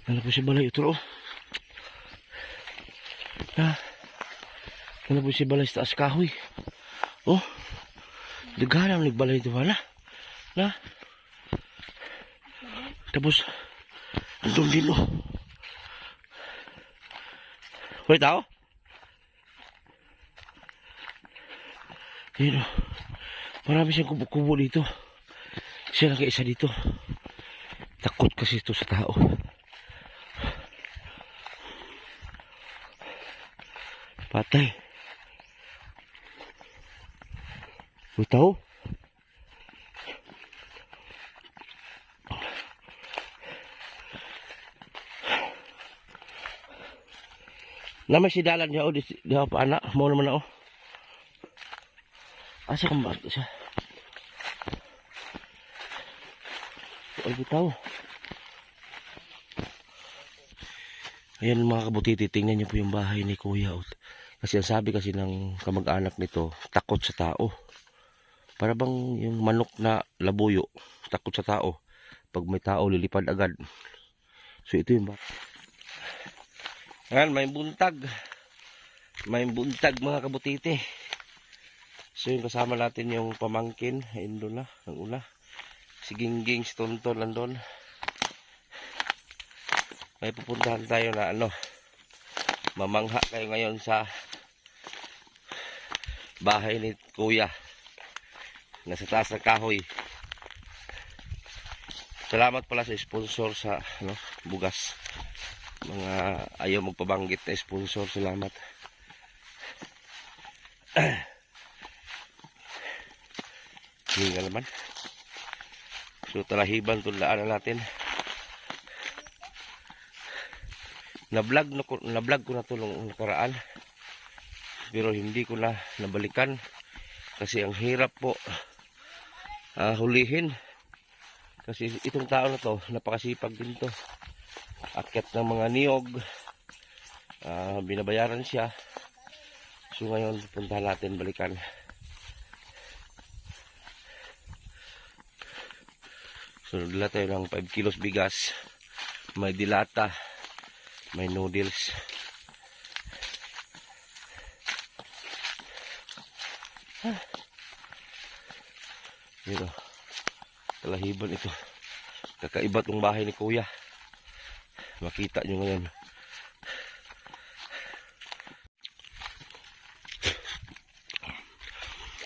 Ano po si balay ito oh. Ha? Ano po si balay sa taas kahoy. Oh. Daghanang nagbalay ito wala. Na. Tapos andun din oh. Wait tao. Yun oh. Marami siyang kubo-kubo dito. Siya lang isa dito. Takot kasi ito sa tao. Patay. May tao. Namay si dalan niya o di pa anak. Mau naman na o. Asa kang bato siya? Ay bitaw. Ayan mga kabutiti, tingnan niyo po yung bahay ni Kuya. Kasi ang sabi kasi ng kamag-anak nito, takot sa tao. Para bang yung manok na labuyo, takot sa tao. Pag may tao, lilipad agad. So ito yung bahay. Ayan, may buntag. May buntag mga kabutiti. So yung kasama natin yung pamangkin. Ayun doon na, ang una. Si Gingging, si Tonton, nandun. May pupuntahan tayo na ano. Mamangha kayo ngayon sa bahay ni Kuya. Nasa taas ng kahoy. Salamat pala sa sponsor sa ano, bugas. Mga ayaw magpabanggit na sponsor. Salamat. Hindi nga naman. So talahiban tulaan na natin. Na-vlog ko na to nung nakaraan. Pero hindi ko na nabalikan. Kasi ang hirap po hulihin. Kasi itong tao na to, napakasipag din to. Akyat ng mga niyog. Binabayaran siya. So ngayon puntahan natin balikan. So dala tayo ng 5 kilos bigas. May dilata. May noodles. Dito. Talahiban ito. Kakaiba tong bahay ni Kuya. Makita nyo ngayon.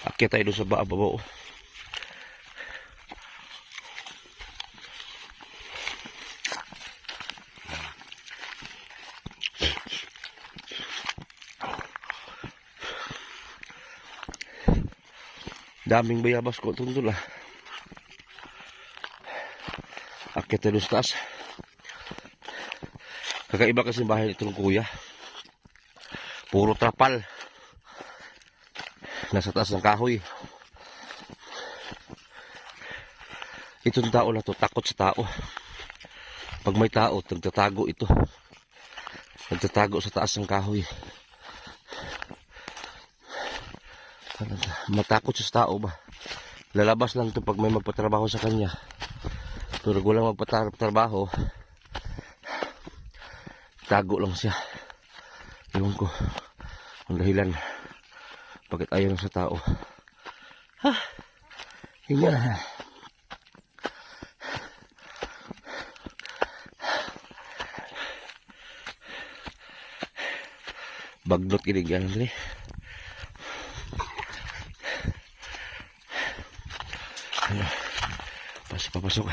Akyat tayo doon sa baba. Daming bayabas ko tundol ah. Akyat tayo sa taas. Kakaiba kasi bahay nitong Kuya. Puro trapal. Nasa taas ng kahoy. Itong tao na to takot sa tao. Pag may tao, nagtatago ito. Nagtatago sa taas ng kahoy. Matakot sa tao ba? Lalabas lang to pag may magpatrabaho sa kanya. Pero kung walang magpatrabaho, tago lang siya. Ewan ko ang dahilan bakit ayaw sa tao. Ha? Hinga na. Bagnot kinigan rin. Papasok.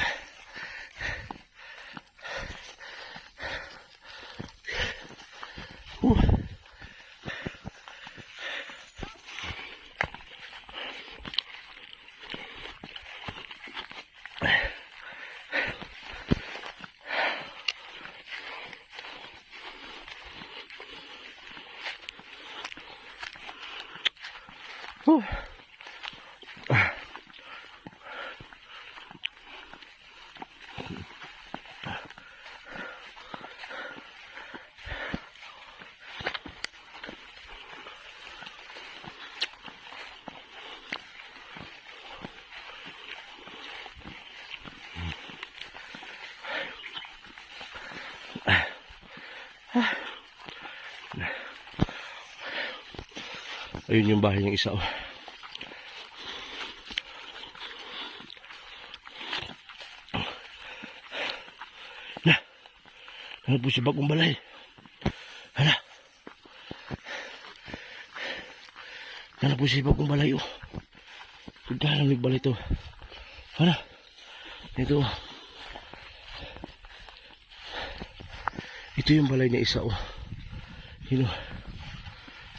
Ayun yung bahay ng isa. Oh. Ano po si bagong balay? Hala. Ano po si bagong balay? Oh. Kagana may balay ito. Hala. Ito. Ito yung balay na isa. Oh. Yun, oh.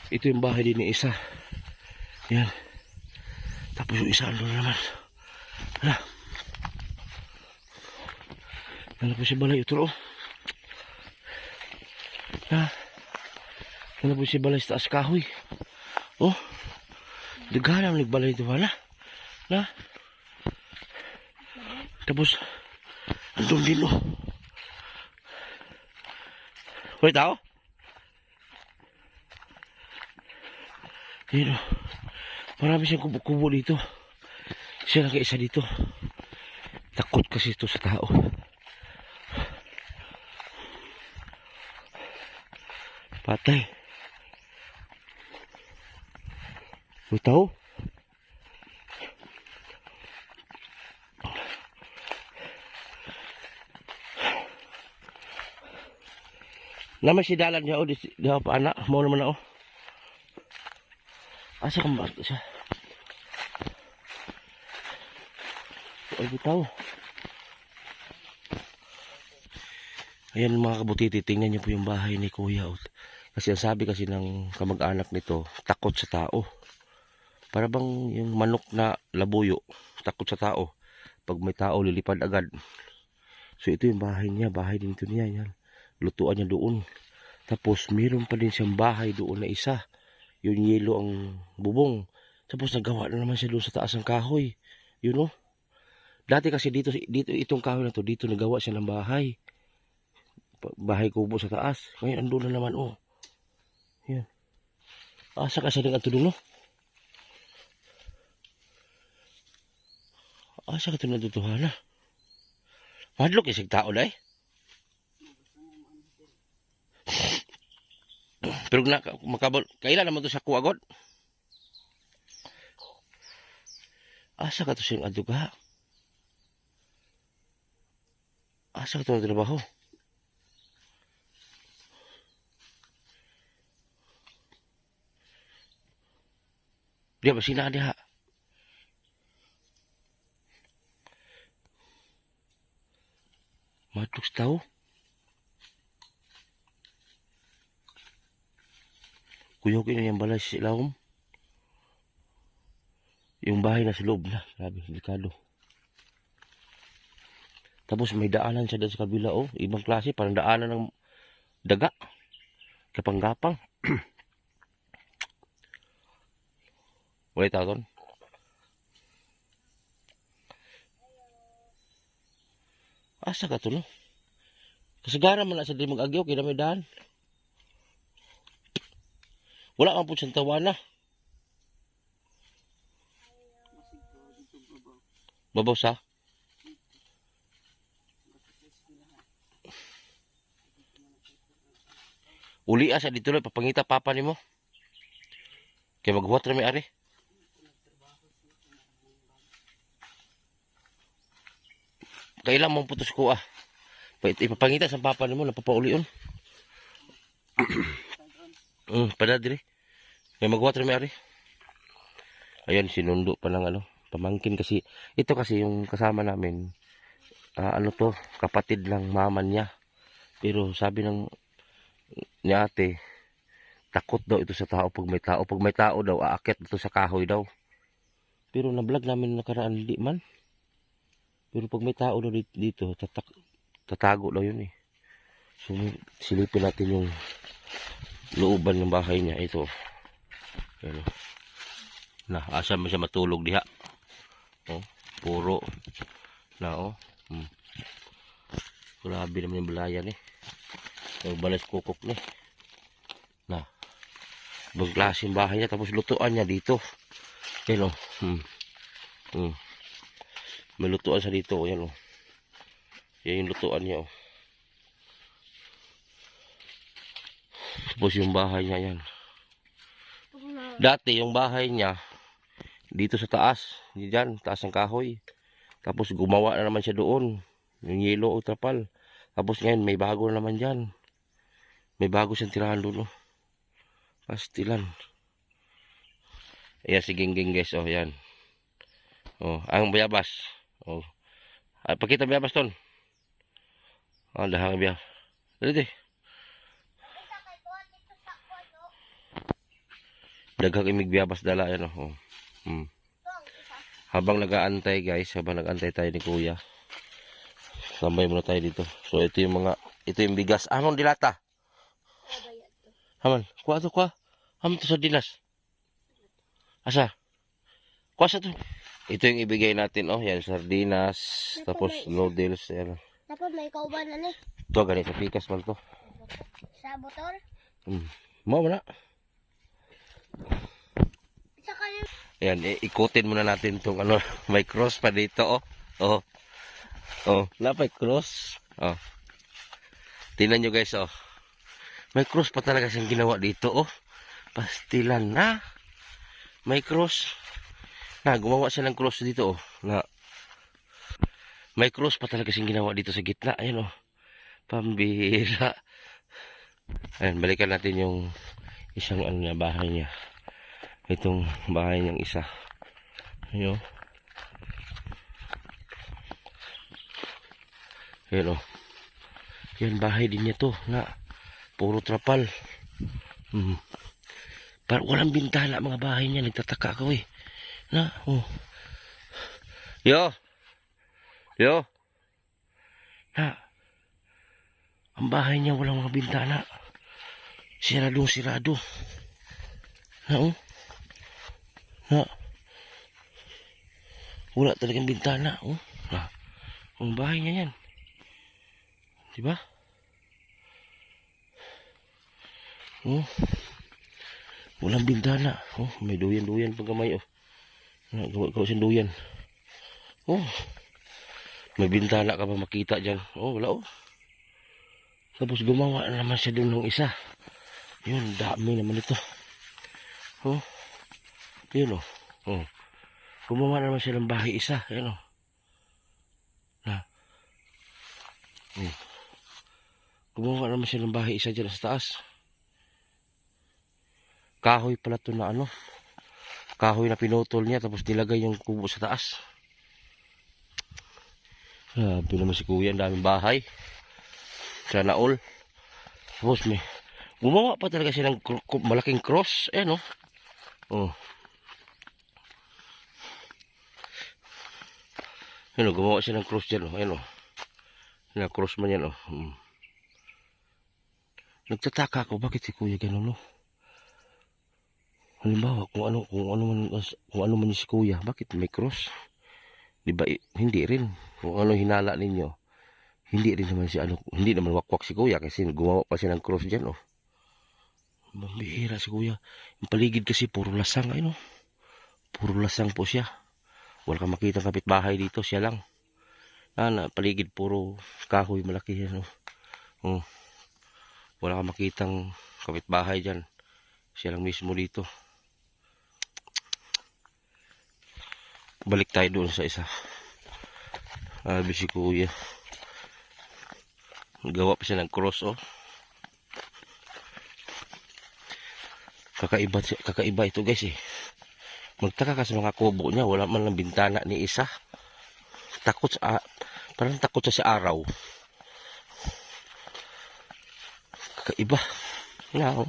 Ito yung bahay din ni isa. Yan. Tapos yung isa ano naman. Hala. Ano po si balay? Ito. Oh. Ha? Ano po si balay sa taas kahoy? Oh. Daghanang nagbalay ito wala. Na. Tapos andun din oh. Hoy tao. Yun oh. Marami siyang kubo-kubo dito. Siya lang isa dito. Takot kasi ito sa tao. Patay. Hoy tao. Naman si dalan niya o di pa anak mo naman na o. Asa kang bato siya? Ay bitaw. Ayan mga kabutiti, tingnan niyo po yung bahay ni Kuya. Kasi ang sabi kasi ng kamag-anak nito, takot sa tao. Para bang yung manok na labuyo, takot sa tao. Pag may tao, lilipad agad. So ito yung bahay niya, bahay din ito niya. Yan. Lutuan niya doon. Tapos mayroon pa din siyang bahay doon na isa. Yung yelo ang bubong. Tapos nagawa na naman siya doon sa taas ng kahoy. Yun o. Dati kasi dito itong kahoy na to, dito nagawa siya ng bahay. Bahay kubo sa taas. Ngayon andun na naman oh. Yan. Asa ka sa ning ato dulo? Asa ka to natutuhana? Madlok isig tao dai. Pero na makabol kailan naman to sa kuwagon? Asa ka to sing aduga? Asa ka to trabaho? Dia ba sila diha? Madlok sa tao? Kuyogin na yung balay sa ilawom. Yung bahay na sa loob na. Grabe, delikado. Tapos may daanan siya doon sa kabila. Oh. Ibang klase. Parang daanan ng daga. Kapang-gapang. Wala tao doon. Asa ka to no? Kasagaran man na sa di mag-agyaw. Kaya may daan. Wala kang po siyang tawana. Babaw sa? Uli asa dito lang. Papangita papa ni mo. Kaya maghuwat na may ari. Kailan mong putos ko ah. Ipapangita sa papa ni mo. Napapaulion. Pada dire. May mag-water may ari. Ayan, sinundo pa ng ano, pamangkin kasi. Ito kasi yung kasama namin. Ano to, kapatid lang mama niya. Pero sabi ni ate, takot daw ito sa tao pag may tao. Pag may tao daw, aakyat ito sa kahoy daw. Pero na-vlog namin nakaraan, hindi man. Pero pag may tao daw dito, tatago daw yun eh. So, silipin natin yung looban ng bahay niya. Ito. Ayan. Na, asa mo siya matulog diha. Oh, puro. Na, oh. Grabe naman yung balayan eh. Yung balas kukok ni. Na. Ibang klaseng bahay niya. Tapos lutuan niya dito. Ayan, oh. May lutuan sa dito. Ayan, oh. Yan yung lutuan niya, oh. Tapos yung bahay niya yan. Dati yung bahay niya, dito sa taas. Diyan, taas ng kahoy. Tapos gumawa na naman siya doon. Yung yelo o trapal. Tapos ngayon, may bago na naman dyan. May bago siyang tirahan doon. Oh. Pastilan. Ayan si Gingging guys. Oh, yan. Oh, ang bayabas. Oh. Ay, pakita bayabas ton. Ah, dahang bayabas. Dali. Daghang imig bayabas dala yan. Oh. Habang nag-aantay guys, habang nag-aantay tayo ni Kuya. Tambay muna tayo dito. So ito yung bigas. Amon dilata. Haman, kuha to kuha. Amon to sa dinas. Asa? Kuha sa to. Ito yung ibigay natin, oh. Yan, sardinas. Tapos noodles. Yan. Tapos may kauban na ni. Ito, ganito. Pikas man to. Sa motor. Mau na. Saka yung... Yan, ikutin muna natin itong ano. May cross pa dito, oh. Oh. Oh, napay cross. Oh. Tingnan nyo guys, oh. May cross pa talaga siyang ginawa dito, oh. Pastilan na. May cross. Na, gumawa siya ng cross dito, oh. Na. May cross pa talaga siyang ginawa dito sa gitna. Ayan, oh. Pambira. Ayan, balikan natin yung isang ano na bahay niya. Itong bahay niyang isa. Ayan, oh. Ayan, oh. Yan, bahay din niya to. Na, puro trapal. Parang walang bintana mga bahay niya. Nagtataka ako eh. Na, oh. Yo. Na. Ang bahay niya walang mga bintana. Sirado. Na, oh. Na. Wala talagang bintana, oh. Na. Ang bahay niya yan. Diba? Oh. Walang bintana. Oh, may duyan pag kamay, oh. Gawa siyang duyan. Oh. May bintana ka ba makita dyan? Oh, wala, oh. Tapos gumawa na naman siya doon ng isa. Yun, dami naman ito. Oh. Yun, oh. Oh. Gumawa na naman siya ng bahay isa. Yun, oh. Na. Oh. Gumawa na naman siya ng bahay isa dyan sa taas. Kahoy pala ito na ano. Kahoy na pinutol niya tapos nilagay yung kubo sa taas. Sabi naman si Kuya, ang daming bahay. Sana all. Tapos may gumawa pa talaga siya ng malaking cross. Ayan, oh. Oh. Ayan, oh, gumawa siya ng cross dyan, oh. Ayan, oh. Na-cross man yan, oh. Nagtataka ako bakit si Kuya ganun, oh. Halimbawa, kung ano man si Kuya, bakit may cross? Diba, hindi rin. Kung ano hinala ninyo, hindi rin naman si hindi naman wakwak si Kuya kasi gumawa pa siya ng cross dyan, oh. Mambihira si Kuya. Yung paligid kasi puro lasang, ayun, oh. Puro lasang po siya. Wala kang makita kapitbahay dito, siya lang. Paligid puro kahoy malaki yan, oh. Oh. Wala kang makitang kapitbahay dyan. Siya lang mismo dito. Balik tayo doon sa isa. Sabi si Kuya. Gawa pa siya ng cross, oh. Kakaiba ito guys eh. Magtaka ka sa mga kubo niya. Wala man lang bintana ni isa. Parang takot siya sa araw. Kakaiba. Nga, oh.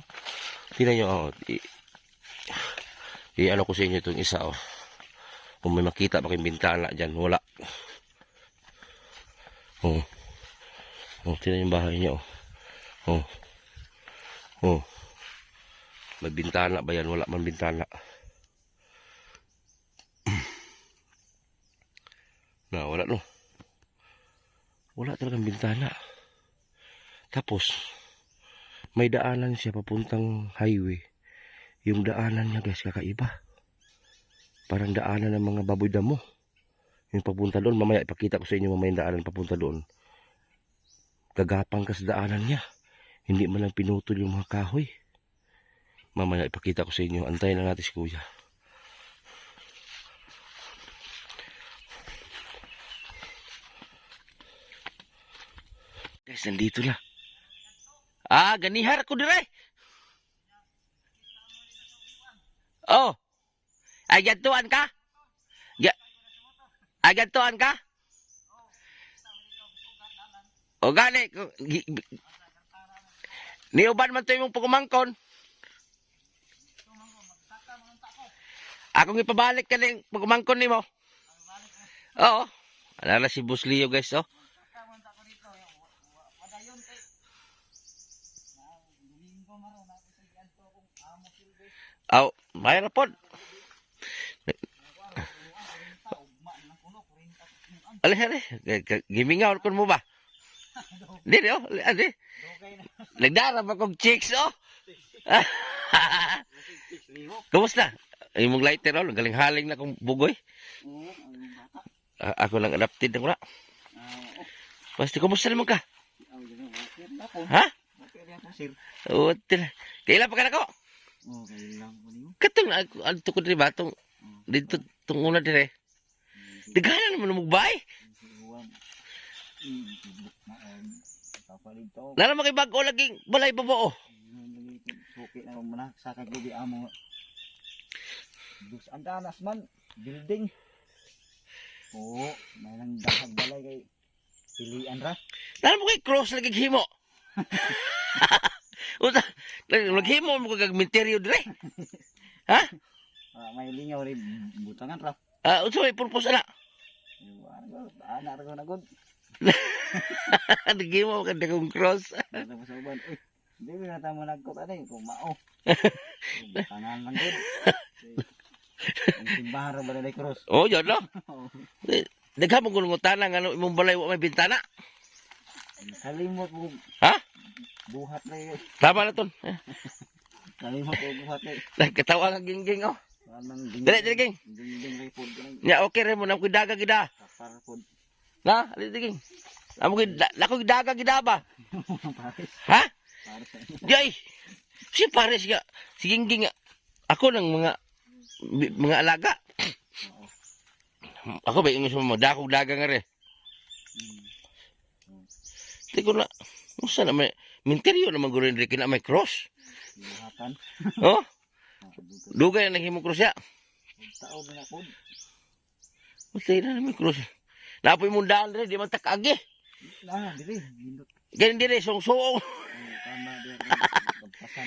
Tingnan nyo, oh. Ano ko sa inyo itong isa, oh. Kung may makita pa kayong bintana dyan, wala. Oh. Oh, tingnan yung bahay niya, oh. Oh. Oh. May bintana ba yan? Wala man bintana. Na, wala, no. Wala talagang bintana. Tapos, may daanan siya papuntang highway. Yung daanan niya, guys, kakaiba. Parang daanan ng mga baboy damo. Yung papunta doon, mamaya ipakita ko sa inyo mamaya yung daanan papunta doon. Gagapang ka sa daanan niya. Hindi man lang pinutol yung mga kahoy. Mamaya ipakita ko sa inyo. Antayin lang natin si kuya. Guys, nandito na. Ganihar ko dire. Oh. Ay, gantuan ka? Ay, gantuan ka? O gani, niuban man to yung pagumangkon. Akong ipabalik ka ng pagumangkon ni mo. Oo. Alala si Boss Leo guys, oh. Aw, mayroon po. Alay, gimingaw kon mo ba? Hindi, oh. Hindi. Nagdarap akong chicks, oh. Kumusta? Imong lighter, oh. Galing haling na kong bugoy. Ako lang adapted na ko na. Pasti, kumusta naman ka? Ha? Oo, kailan pa ka na ko? Katong, ano ko din ba? Dito, itong una din eh. Dagana naman magbay. Nala makibago laging balay babaw. Suki na muna sa kaglubi amo. Dus ang danas man building. Oo, may nang dahag balay kay pilian ra. Nala mo kay cross laging himo. Uta, naghimo mo kag minteryo dire. Ha? May lingaw ri butangan ra. Unsa may purpose ana? Ana ra na gud. Naghimo ka dagong cross. Tapos uban, hindi na tamo nagkot ani kung mao. Tanan lang gud. Ang simbahan ra balay cross. Oh, yun no. Daghan mo gulong tanang ano imong balay wa may bintana. Kalimot mo. Ha? Buhat na yun. Tama na ton. Kalimot mo buhat na. Nagkatawa nga gingging oh. Dili ging. Ding report ko lang. Nya okay ra mo nang kudaga gida. Kapar pod. Na, dili ging. Amo lako gidaga gida ba? Pares. Ha? Pares. Jay. Si pares nga. Si gingging nga. Ako nang mga alaga. Ako ba yung mo dakog daga nga re. Di ko na. Musta na may minteryo naman gurin rin na may cross. Buhatan. Oh? Dugay na naghimo cross ya. Tao na pod. Musta na may cross. Napoy mundaan rin, di man takagi. Dili. Nindot. Ganyan dire, song-song. Tama dire.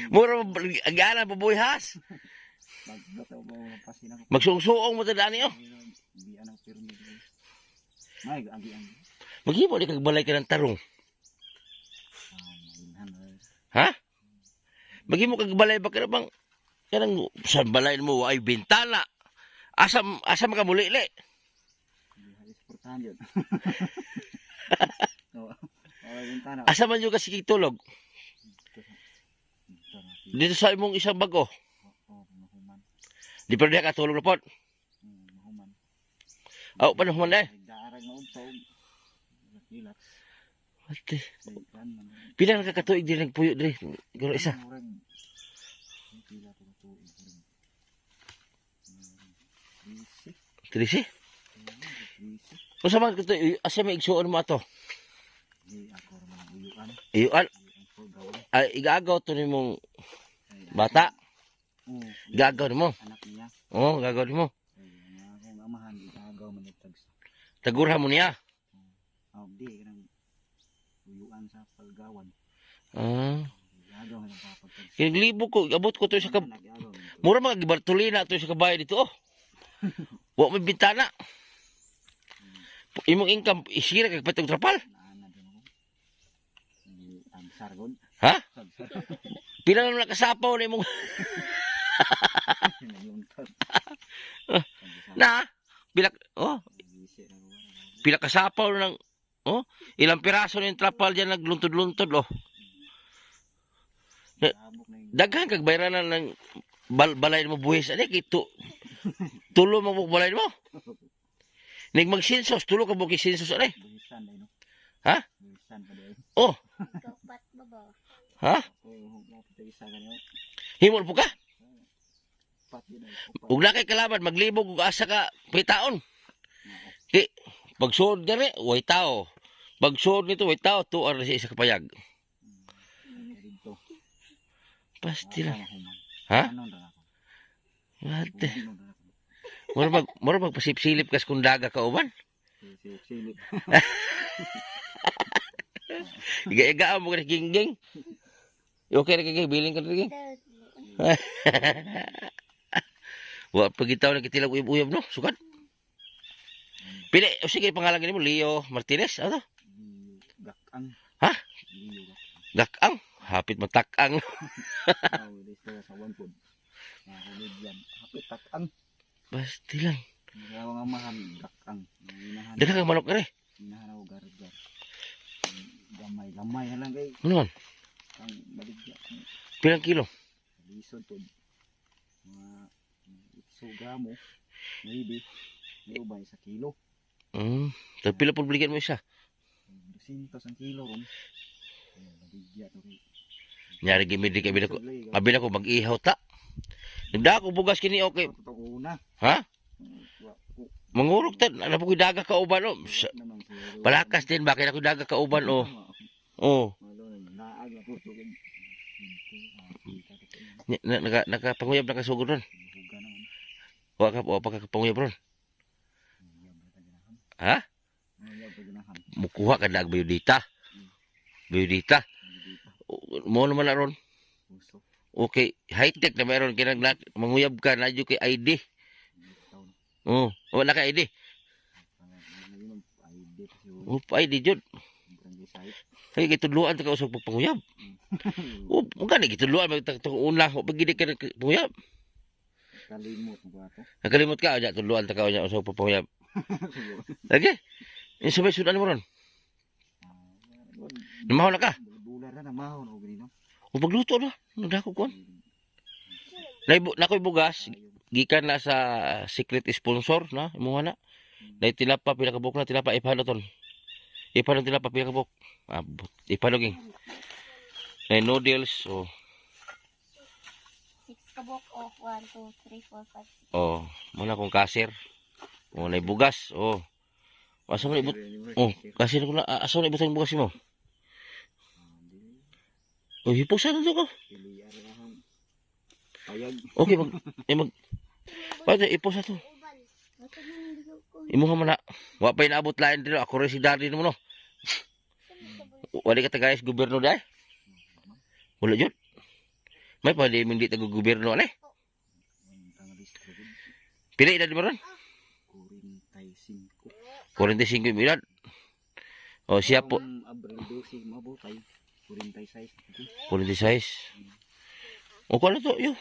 Mura agana babuhas. Magdataw mo pasin ako. Magsong-song mo tadaan niyo. Di anang pyramid. May agi-agi. Maghimo di kag balay ka ng tarong. Ha? Maghimo kag balay ba ka bang kanang sa balay mo ay bintana. Asam makamuli-li. Portahan yun. Bintana. Asa man yung kasi tulog? Dito sa imong isang bago. Mahuman. Di pa rin katulog na po. Mahuman. Aw, panahuman na eh. Daarag na unsog. Relax. Ate. Pila nakakatuig din nagpuyo din. Guro isa. Pila katuig. 13? O sa mga ito, asa may igsuon mo ato? Ako naman uyuan. Iyuan. Ay, igagaw to ni mong bata. Gagaw ni mo. Anak niya. Oo, gagaw ni mo. Kung amahan, igagaw man itags. Tagurha mo niya. Di, kanang uyuan sa palgawan. Igagaw man ang papagtags. Kinaglibo ko, abot ko to sa mura mga gibartulina to sa kabayo dito. Oh. Wa may bintana. Imong income, isira kag patong trapal. Ang sargon. Ha? Pila na nakasapaw na imong na pila kasapaw na ng ilang piraso na yung trapal dyan nagluntod-luntod daghan kag bayranan ng balay mo buhis ani kito tulo mo balay mo nig magsinsos tulo ka buki sinsos ani ha oh Kapat ba ba? ha Himol po ka. Upat yun ay. Upat. Ug na kay kalaban maglibog ug asa ka pitaon. Di pagsuod gani way tao. Pagsuod nito way tao tuar na siya isa kapayag. Dito. Pasti lang. Ha? Ha? Ano na ako? Wate. Ano na ako? Moro magpasip-silip kas kung daga ka uban. Silip. Iga-iga mo ka gingging. Okay na gingging, biling ka na gingging. Wa pagitaw na kitilag uyab-uyab no, sukat. Pili, o sige pangalan mo Leo Martinez, ano? Gakang. Ha? Leo Gakang, hapit matakang. Gakang. Dito sa Wanpod. Yan. Hapit takang. Basti lang. Ang amahan gakang. Inahan. Daka kang manok kare. Inahan ako gar-gar. Gamay lang kay Ano man? ang baligya. Pilang kilo? Lisod to. Mga 1 gramo. Maybe. May ubay sa kilo. Tapos pila po balikan mo isa? 200 ang kilo ron. Baligya to kay. Nyari gimid kay abila ko mag-ihaw ta. Nagda ko bugas kini okay. Ito una. Ha? Mangurog ta, ano po daga ka uban oh. Palakas din bakit ako daga ka uban oh. Oh. Naag na po to. Nakapanguyab na kasugod ron. Wa pa ka panguyab ron. Ha? Mukuha ka na biodata. Biodata. Mo naman na ron. Okay, high-tech na mayroon kinang manguyab ka na kay ID. Oh, wala ka ID. Oh, ID jud. Kaya gitudluan ta ka usog pagpanguyab. Oh, gani gitudluan una ko pag gidi ka panguyab. Kalimot mo ato. Nakalimot ka unya tudluan ta ka unya usog pagpanguyab. Lagi. Yung sabay sudan mo ron. Namahaw na ka. Bular na namahon og gino. O pagluto na, nagdako kon. Nakoy bugas, gikan na sa secret sponsor na, imo na. Dahil tinapa, pinakabok na, tinapa, ipano ton. Ipano tinapa, pinakabok. Ipano ging. Na noodles, o. 6 kabok of 1, 2, 3, 4, 5, 6. O, muna kong kasir. O, na bugas, o. Asa mo ibut? O, kasir ko na, asa mo ibutang bugas mo? O, hipusan na to ko. Payag. Okay, Pwede, ipos na to. Imo man na. Wa pa inaabot lain dito. Ako rin si Daddy mo no. Wali ka tagayas gobyerno dahil. Wala yun. May pwede hindi tago gobyerno ale. Pila edad mo ron? 45 edad. O siya po. Abril 12 mabutay. 46. 46. O kung ano to yun?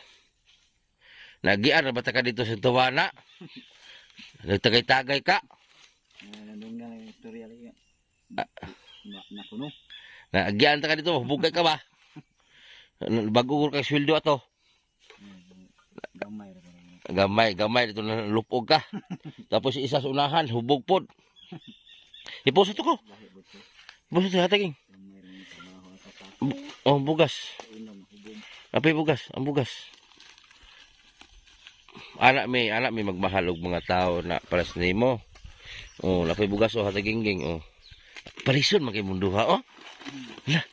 Nagian na ba ka dito sa Tawana? Nagtagay-tagay ka? Nandun nga yung istorya lang. Nakuno. Nagian ka dito, bugay ka ba? Bago kang sweldo ato. Gamay dito na lupog ka. Tapos isa sa unahan, hubog pod. Ipuso to ko. Ipuso to hataging. Oh, bugas. Apay bugas, ang bugas. Anak may magmahal og mga tao na para sa nimo. Oh, lapay bugas oh hatagingging oh. Parison man kay mundo ha oh. La.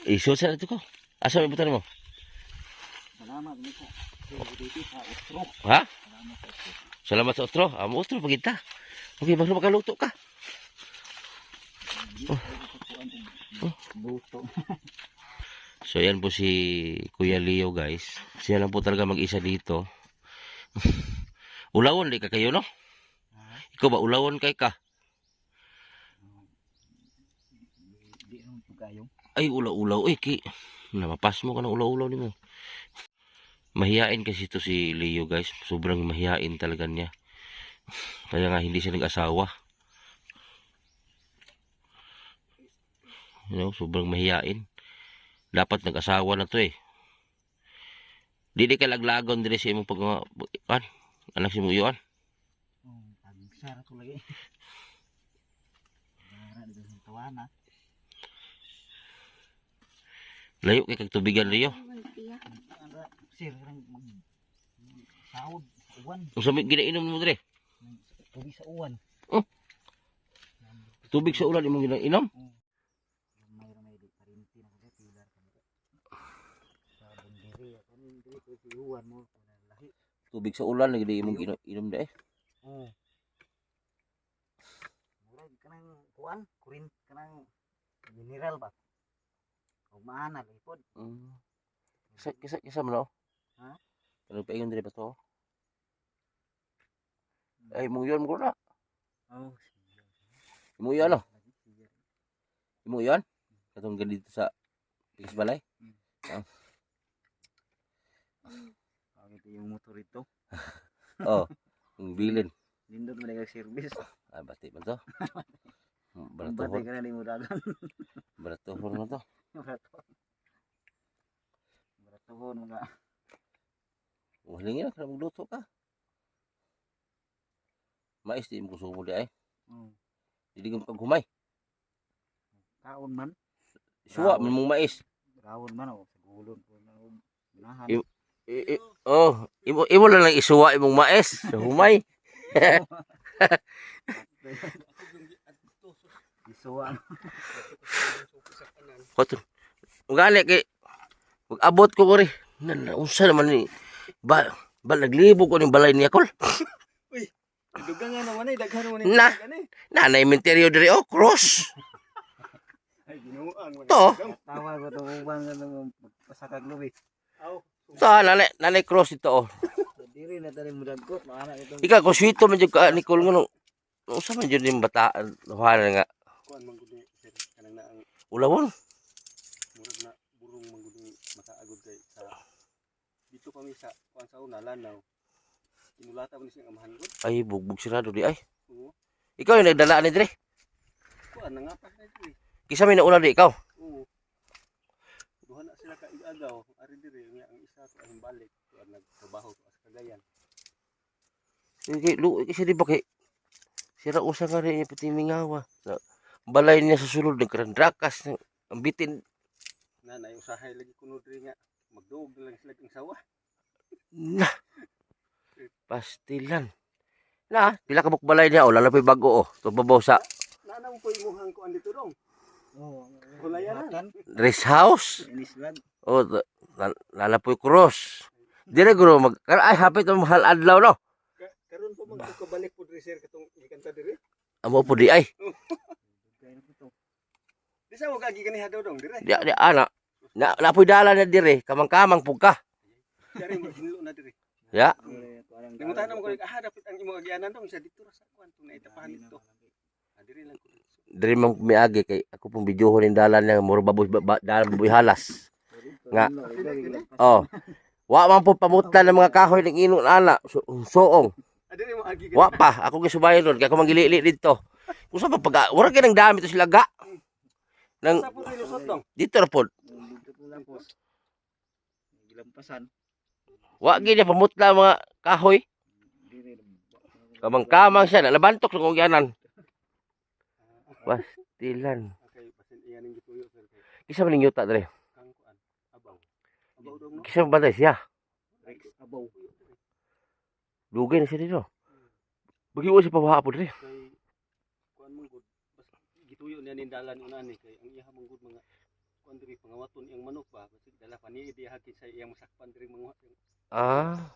Iso sa dito ko. Asa may butan mo? Salamat nito. Ha? Salamat sa otro. Amo otro pagita. Okay, bago makaluto ka. Buto. So yan po si Kuya Leo guys. Siya lang po talaga mag-isa dito. Ulawon di ka kayo no? Ikaw ba ulawon kay ka? Di naman po kayo. Ay ulaw-ulaw ki. Namapas mo ka ng ulaw-ulaw ni mo. Mahiyain kasi to si Leo guys. Sobrang mahiyain talaga niya. Kaya nga hindi siya nag-asawa. You know, sobrang mahiyain. Dapat nag-asawa na to eh. Di ka laglagon dire sa imong pag anak si mo iyon. Pagsara to lagi. Para dito sa Tawana. Layo kay kag tubigan Leo. sir, karang sahod sa uwan, Ang sabi, ginainom mo dire. tubig sa uwan. Tubig sa ulan imong ginainom. Mayroon may di parinti na kasi pilar ka mo. Sa bundiri, ako ni diri ko si uwan mo, lahi. Tubig sa ulan lagi di imong inom da eh. Oo. Murag kanang kuan, kurin kanang mineral ba? O maana lipod. Kisa mo no? Ha? Ano pa ingon dire ba to? Ay imong yon mo na. Oh. Imong yon no? Imong yon? Katong dito sa Pigis Balay. Bakit yung motor ito? Oh, ang bilin. Lindot mo na service. Ah, bati man to. Batay Baratuhon. ka na di mo dagan. Baratuhon mo to. Baratuhon mga. Waling na kana magluto ka. Mais di mo gusto mo di ay. Dili ka paghumay. Kaon man. Suwa man mong mais. Kaon man o. Sa gulon po na. Nahan. Oh, imo lang lang isuwa imong mais sa humay. Isuan. Koto. Ugali kay pag-abot ko ko ri. Unsa naman ni ba naglibog ko ning balay niya kol. Dugang nga naman eh. Daghan mo Na. Nanay menteryo diri oh, cross. Ay, ginuang. To. Tawa ko ito uban ka naman pasakag lubi. Aw. To nanay cross ito oh. Diri na tali mo dagkot. Maanak itong. Ikaw ko sweeto man jud ka Nicole ngono. Unsa man jud ning bataan luhanan nga Kuan mangguni sir. Kanang na ang ulawon. murag na burong mangguni mataagod kay sa dito kami sa kuan sa una lanaw. Kinulata mo ni siyang amahan ko. Ay bugbog sirado di ay. Oo. Ikaw yung nagdala ni dire. Kuan nangapak na diri. Kisa may nauna di ikaw. Oo. Duha na sila ka igagaw. Ari diri nga ang isa sa balik. Kuan nagtrabaho sa Cagayan. Kasi di ba kay sira usa nga rin yung pati mingawa. Balay niya sa sulod nagkarandrakas. Ang bitin. Nanay usahay lagi kuno diri nga magduog lang sila ang sawa. Na. Pastilan. Na, pila ka balay niya o lalapoy bago o. Tubabaw sa Nanaw po imuhang kuan dito dong. Oo. Hulayanan. rest house. Inislan. O lalapoy cross. Dire guro ay hapit ang mahal adlaw no. Karon po magkabalik po diri sir katong ikanta diri. Amo po di ay. Di sa wag agi kaniha daw dong dire. Di ana. Napoy dala na dire kamang-kamang pug ka. Dari mo hinlo na diri. Ya. Limutan na mo ko dapat ang imong agianan dong sa dito ra sa kuan tong naitapahan dito. Diri lang ko. Dire man miagi kay ako pong videohon ning dalan niya mura baboy dalan baboy halas. Nga. Oh. Wa man po pamutlan ng mga kahoy ng inong ana. Soong. Diri mo agi. Wa pa ako gisubayon ron kay ako mangilili dito. Kung sa pag wala kay nang dami to sila ga. Nang Sa po lusot dong. dito ra pod. Dito po lang po. Gilampasan. Wa gid niya pamutla mga kahoy. Kamang-kamang siya nalabantok sa kong yanan. Pastilan. Okay, pasin iyan ning gituyo sir. Kisa man ning yuta dire. Kang kuan. Abaw. Abaw dong no. Kisa man bantay siya. Rex abaw. Dugay na siya dito. Bagiwa siya pabaha po dire. Kay kuan mong gud. Bas gituyo niya ning dalan una ni kay ang iya mong gud mga kuan diri pangawaton iyang manok ba. Basta dala pa ni di hakin sa iyang masakpan diri mga Ah.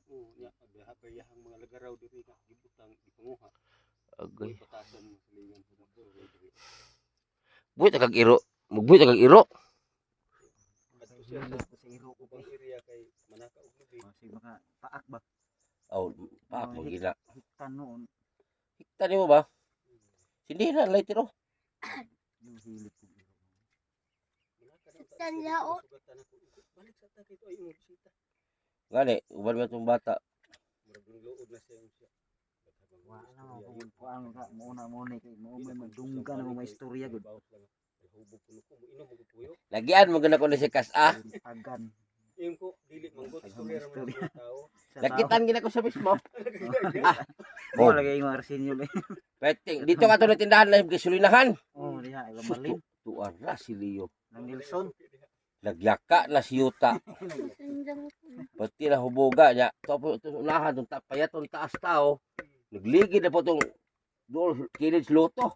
Oo, nya ada pa iyang mga lagaraw diri nga gibutang ipanguha. Agay. Batasan mo sa lingan sa mga diri. Buit kag iro. Magbuit kag iro. Adto siya sa iro ko bang area kay manaka og lubi. Kasi baka paak ba? Aw, pa ako gila. Hiktan noon. Hikta mo ba? Hindi na lay tiro. Yung hilip ko. Hiktan lao. Balik sa ta dito ay mo bisita. Ngani, uban man tong bata. Murag luod na siya siya. Wa na mo kuan ka muna ni kay mo may madungga na mga istorya gud. Hubog kuno ko mo inom og puyo. Lagian mo gana ko na si Kas-a. Tagan. Iyong ko dili man ko istorya ra man sa tao. Lakitan gina ko sa mismo. Oh, lagi yung arsenyo le. Peting, dito ka to na tindahan na gasolinahan. Oh, diha ila malin. Tuara si Leo. Nang Nelson. Nagyaka na si Yuta. lang po. Pati na hubuga niya. Ito unahan, itong payatong taas tao. Nagligid na po itong doon, kilid luto.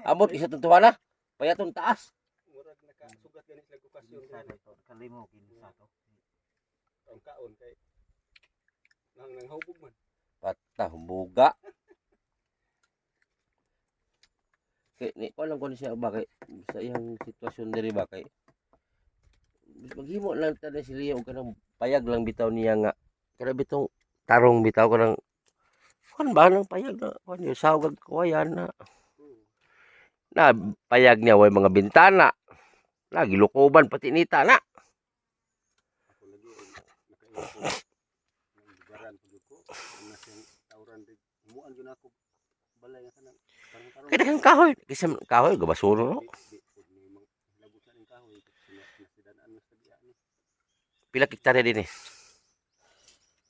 Amot, isa itong tuwa na. Payatong taas. Murag nakasugat gani sa okasyon Kinsa na ito. Kalimo, kinsa to. ang kaon kay nang hubog man. Pata, hubuga. Kaya, ko alam ko na siya ba kay sa iyang sitwasyon diri ba kay maghimo lang tada si Leo kanang payag lang bitaw niya nga kada bitong tarong bitaw kanang kan ba nang payag na kan yung sawag kawayan na payag niya way mga bintana lagi lukoban pati nita na Ako lagi nakaingon ko nang garan pud ko na siyang tawran rig muan gyud ako balay nga kanang karong kaya kang kahoy kasi kahoy gabasuro no di pud may mga labutan ng kahoy nasidan-an mas tagian ni pila hektarya din eh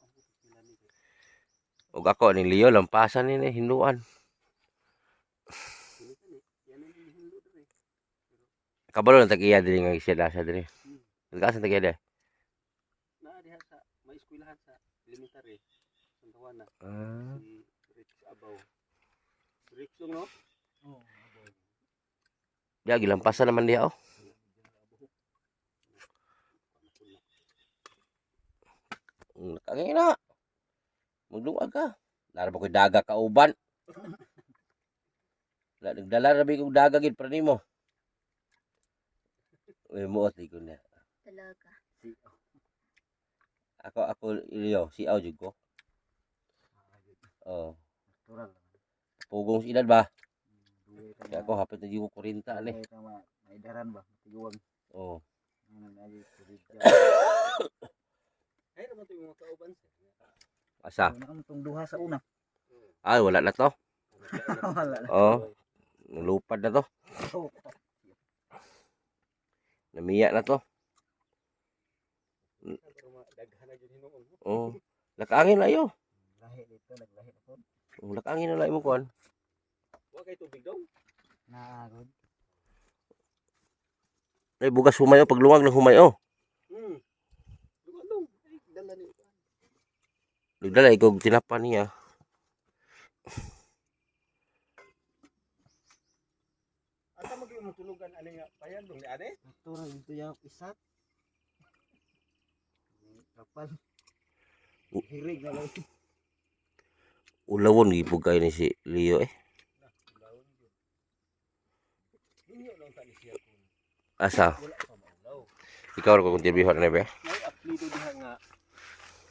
ang pila ni kay ug ako ni Leo lampasan ni hinduan kini kani yan ang hindo diri kabalo lang tagiya diri nga isya sa diri nagkasan tagiya diri na diha sa may eskwelahan sa elementary sa Tawana ah si Rich Abaw Rich no Oh, aboy. ya gilampasan naman diha oh nakangina magluwag ka lara ba ko'y daga kauban nagdala na ba kong daga gid para nimo uy muot ko na Talaga. ako Leo si aw jud ko oh Natural lang. pugong sa edad ba Duwe ta kaya ako hapit na jigo 40 ani duwe ta maidaran ba. Matiguwag. oh Ano na ay kuridya. ay naman to yung mga kauban sir asa Una kamo tong duha sa una. ay wala na to Wala na. oh nalupad na to Oh, namiya na to pero daghan na gyud hinuon mo oh nakaangin na yo lahi dito, naglahi na po. nakaangin na lang mo kuan wa kay tubig daw Naagod. ay bugas humayo pag luwag ng humayo Lugadong ay dala ni nagdala ikog tinapan niya ata magyo mo tulugan ani nga payag dong ni ane Natural dito yung isat. Kapal. Hirig na lang. ulawon gipog kayo ni si Leo eh na ulawon gyud ninyo lang tani siya kung asa wala pa maulaw ikaw ra ko kontribuyho na ba may apelido diha nga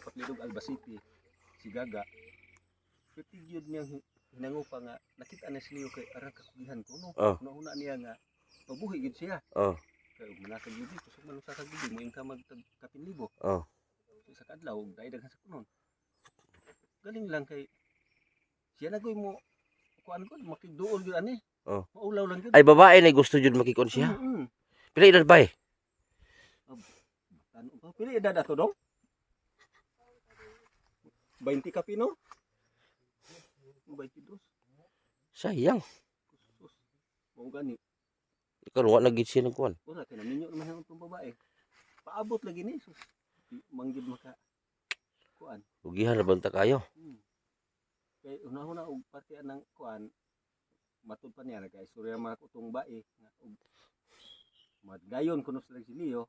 apelido Albacete si Gaga pati gyud niya hinangupa nga nakita na si Leo kay arang kakugihan ko no Oh. una niya nga mabuhi gyud siya oh kay ug manakag libi kusog man sa kagbibi mo ka magtag 1,000 oh sa kadlaw ug dai daghan sa kunon galing lang kay siya na mo kuan ko makigduol gyud ani Oh. maulaw lang gyud ay babae na gusto jud makikon siya pila edad ba eh Ano ba? Pili edad ato dong? 20 ka pino? 22. sayang Sus. Mao gani. ikaw wa na gid siya ng kuan Wala kay naminyo naman ang itong babae. Paabot lagi ni sus. Di manggid maka kuan. ugihan na banta kayo Kay una-una og parte ng kuan matud pa niya kay surya mga kutong bae nga og madgayon kuno sila si Leo.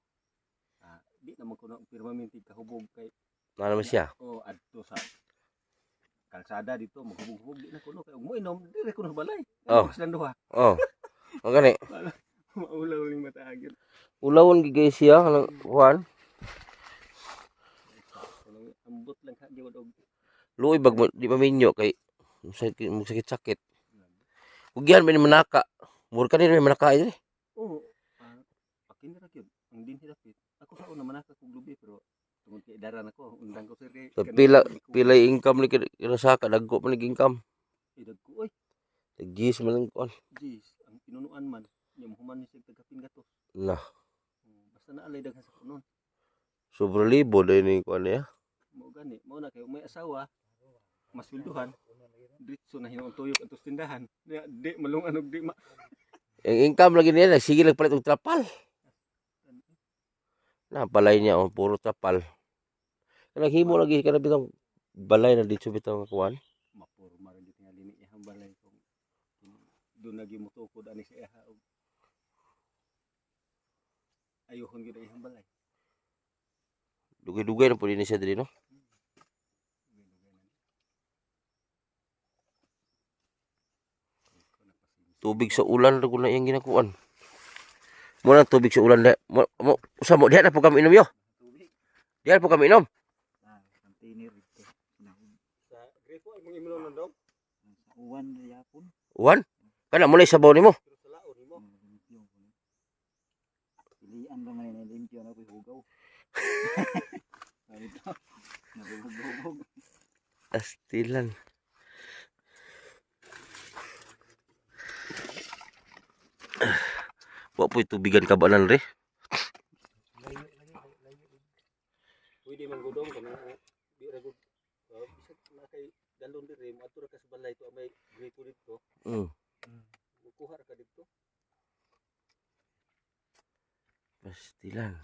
Di naman kuno permanente kahubog kay na naman siya o adto sa kalsada dito maghubog-hubog di na kuno kay ug mo inom dire kuno sa balay. Oh. Silang duha. oh ang gani Maulaw ning mataagid. ulawon gid guys siya kanang kuan Ambot lang ka gyud og luoy bag di maminyo kay sakit ugihan man ni manaka mur ka ni manaka eh oo. Akin ra gyud ang dinhi dapit. Ako sa una man ako lubi pero tungod kay daran ako undang ko sir kay so pila income ni kinasaka dagko man nig income edad ko oy. gis man lang kuan Jeez, ang pinunuan man nya human ni sig tagapin gato. nah Basta na alay daghan sa kunon. sobra libo dai ni kuan ya Mao gani, mao na kay may asawa mas wilduhan. Ditso na hinuon tuyok atos tindahan. Di malungan og di ma. ang income lagi niya sige lang palit og trapal na palay niya oh puro trapal Naghimo lagi ka na bitong balay na dito bitong kuan. Mapurma rin dito nga lini iyang balay kung doon lagi mo tukod ani sa iha og ayuhon gyud ang iyang balay. Dugay-dugay na po din siya diri no. Tubig sa ulan ra na iyang ginakuan. Mo na tubig sa ulan mo usa mo diha na po kami inom yo. Tubig Diha po kami inom. Container dito. sa grifo ay mong imilon nandong Sa uwan yapon. Uwan. Kana mo na sabaw nimo. pero sa laon mo. Pilian ba man na limpyo na ko'y hugaw. Ay ito. Nabubog. Astilan. Wa po'y tubigan kabanan re. Pwede man gudong kung di ra gud bisag na kay dalon diri maadto ra ka sa balay to may grifo dito. Mm. Kuha ra ka dito. Pastilan.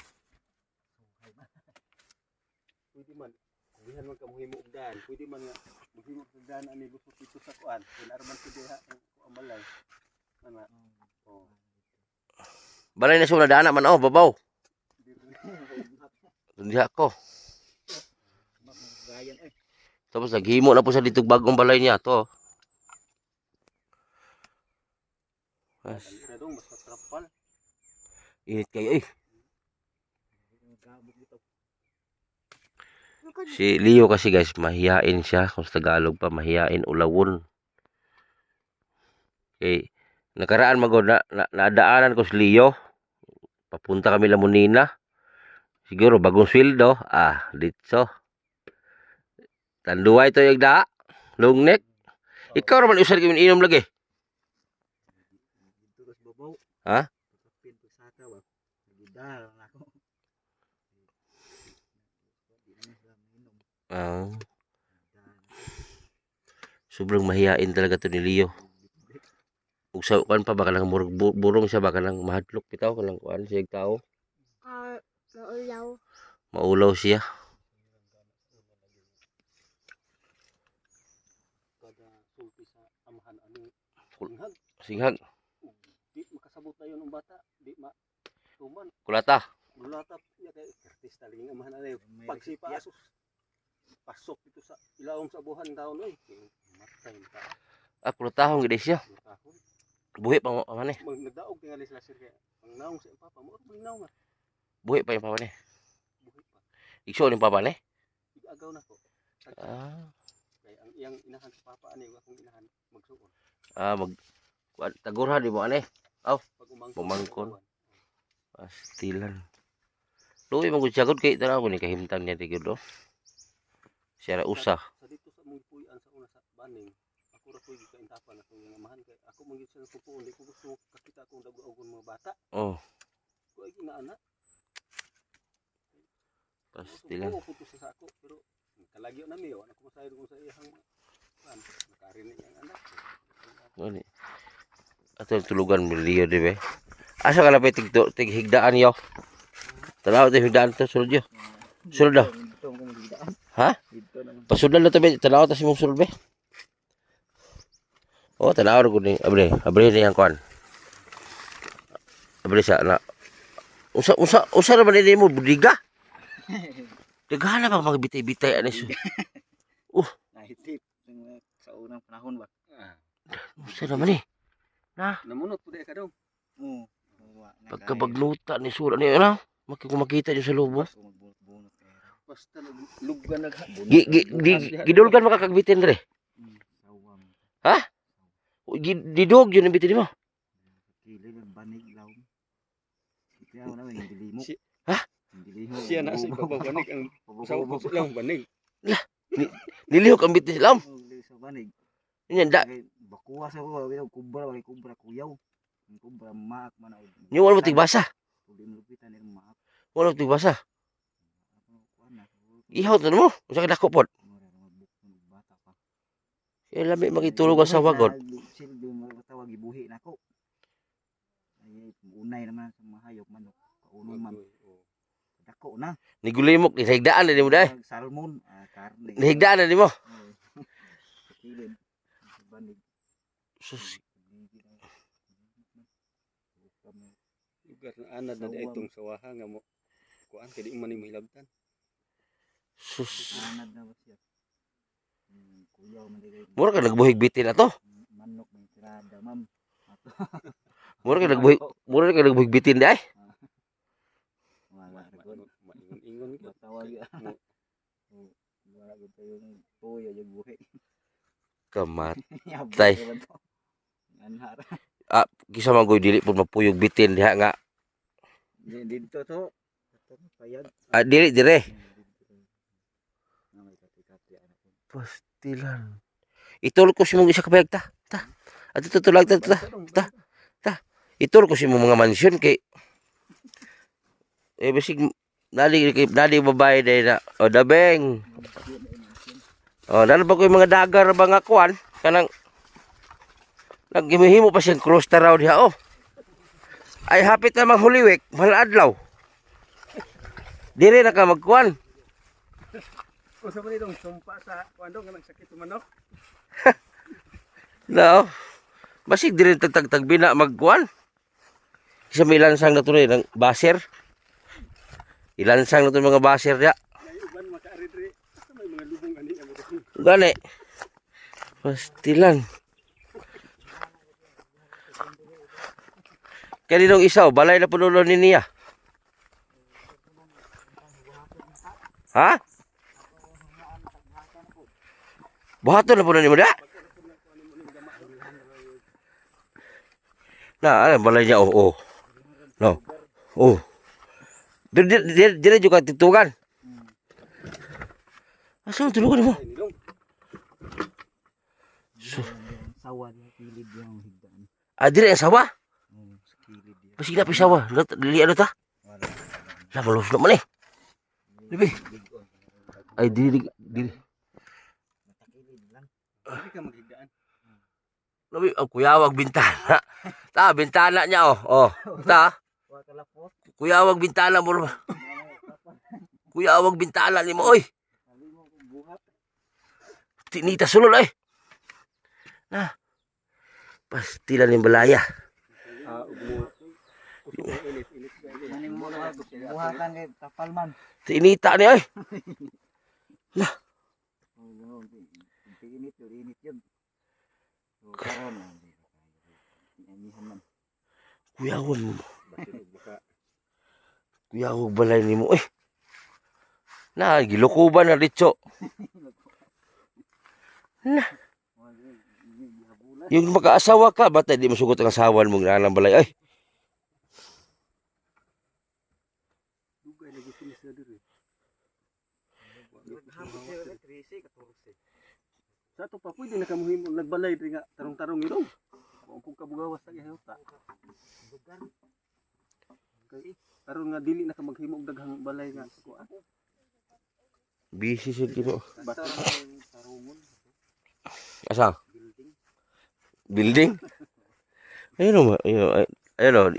Pwede man dihan man ka mohimo og daan. Pwede man nga mohimo og daan ani busog dito sa kuan. Kun araman pwede ha ang balay. Ana. Oh. Balay na siya daan man babaw. Diha ko. Gayan ay. Tapos naghimo na po sa ditong bagong balay niya to. Dali ra dong mas matrapal. Init kayo eh. Gabog dito. Si Leo kasi guys, mahiyain siya. Kung sa Tagalog pa, mahiyain ulawon. Okay. Nakaraan magod nadaanan ko si Leo. Papunta kami Lamunina. Siguro bagong sweldo. Dito. Tanduay to yung da. Long neck. Ikaw naman usar kami inom lagi. Dito kas babaw. Ha? Pin ko sa ka ba. Nagidal na ako. Di na sila minom. Sobrang mahiyain talaga to ni Leo. Ug sa kuan pa baka lang burong siya baka lang mahadlok bitaw kanang kuan siya tao. Maulaw. Maulaw siya. Kada sulti sa amahan ani singhag. Singhag. Di makasabot na yun ang bata. Di tuman. Kulata. Mulatap niya kay artista lagi ang amahan ani. Pagsipa asos. Pasok dito sa ilawom sa buhan taon oy. Matay ta. Kulatahon gid siya. Tahon. Buhi pa mo man eh. Nagdaog tingali sila sir kaya ang naong sa papa mo ug naong nga. Buhi pa yung papa ni. Buhi pa. Igso ni papa ni. Igagaw na ko. Kay ang iyang inahan sa papa ani wa akong inahan magsuon. Mag tagurha di mo ani. Pag umangkon. Pumangkon. Pastilan. Luwi man gud siya gud kay tanaw ni kahimtang niya tigud do. Siya ra usa. Sa dito sa mong puy-an sa una sa baning. Ako ra koy gikaintapan ako yung amahan kay ako mangit sa pupuon di ko gusto kakita akong dago-agon mga bata. Oh, Ko ay ginaana. pastilan. Oo, puto sa ako pero kalagyo na miyo ako masayod ko sa iyang nakarinig ang anak. Ngani. Ato tulugan mo Leo di ba? Asa ka lapit tighigdaan yo. Tanaw ti higdaan to sulod yo. Sulod daw. Dito ko magidaan. Ha? Dito naman. Pasudlan na to be tanaw ta si mong sulod be. Oh, tanaw ko ni abre ni ang kuan. Abre sa na. Usa ra man ni mo budiga. Daghan na ba mga bitay-bitay ani su. Nahitip sa unang panahon ba. Usa ra man ni. Namunot pud ka daw. Oo. Pagkabagluta ni sura ni ano? Makikita niyo sa lubo. Basta luggan nag Gidulgan makakagbitin re. Sawam. Ha? Didog yun ang bitin mo. Kili ng banig law. Kaya ako naman hindi mo. Ha? Hindi mo. siya na sa ipababanig ang sa lang banig. Nilihok ang bitin silam. Sa banig. Yan da. Bakuha sa ko, kubra kuyaw. Ang kubra maak man ako. Yung wala mo tigbasa. Pwede mo lupitan ng maak. Wala mo tigbasa. Ihaw to mo. Usa ka dako pod. Bata pa. Kaya lami makitulog sa wagon. Silbi mo tawag ibuhi nako. Ay unay naman sa mahayop manok. Kauno man. Dako na. Nigulimok, nihigdaan na di mo dahil. Salmon, karne. Nihigdaan na di mo. Sa kilid. Sa banig. Sus, Lugar na anad na di itong sawaha nga mo. Kuan kay di man nimo hilabtan. sus. Anad na ba siya? Kuyaw man digay. Mura ka nagbuhig bitin na to. Manok may tirada, ma'am. Mura ka nagbuhig bitin di ay. Wala gud. Maingon-ingon ka. Tawag ya. Wala gud tayo ng tuyo yung buhi. Kamat. Yabang Tay. naman to. Anhar. Kisa man goy dili pud mapuyog bitin diha nga. Dito to. Ito payag. Dili dire. Na may kati-kati ano ko. Pastilan. Itulog ko si mong isa kapayag ta. Ato tutulag ta. Itulog ko si mong mga mansyon kay basig nali babae dai na o dabeng. O dala ba ko yung mga dagar ba nga kuan kanang naghimo pa siyang cross taraw diha oh. Ay hapit na manghuliwik, mahal adlaw. Dire na ka magkuan. Usa man itong sumpa sa kuan dong kanang sakit manok. No. Basig dire tagtag bina magkuan. Isa may lansang na tunay ng baser. Ilansang na to mga baser dia. Uban makaari asa may mga lubong ani amo. Gani. Pastilan. Kaninong isaw, balay na punulo ni niya. Ha? Buhaton na punulo ni mo da? Na, balay niya, oh. No. Oh. Dire juga titugan. Asa ang tulugan mo? Sawa niya kilid yung higdaan. Dire ang sawa? Sa kilid yan. Pasig na pisawa. Dili ano ta? Wala. Lah malos na man eh. Libi. Ay dili. Matakilid lang. Dili ka maghigdaan. Labi ang kuyawag bintana. Ta bintana niya oh. Oh. Ta. Wa kalapot. Kuyawag bintana mo. Kuyawag bintana ni mo oy. Sabi mo kung buhat. Tinita sulol ay. Na. Pastilan ng balaya. Ugmo. Kusog init. Maning mo na buhatan kay tapal man. Tinita ni ay. Oo, init yun. So, karon na. Inihan man. Kuyawag mo. Basin buka. Kuyawag balay ni mo eh. Na gilukuban na ditso. Na. Yung magkaasawa ka, ba't di masugot ang asawan mong nanang balay? Ay, Dugay lagi sini sa diri. Sa to pa pwede na kamuhim nagbalay diri nga tarong-tarong iro. Kung kabugawas sa gihota. Kay karon nga dili na ka maghimo og daghang balay nga kuan. busy siya kino. Basta tarungon Asa? building. Building? Ayun o, ayun o.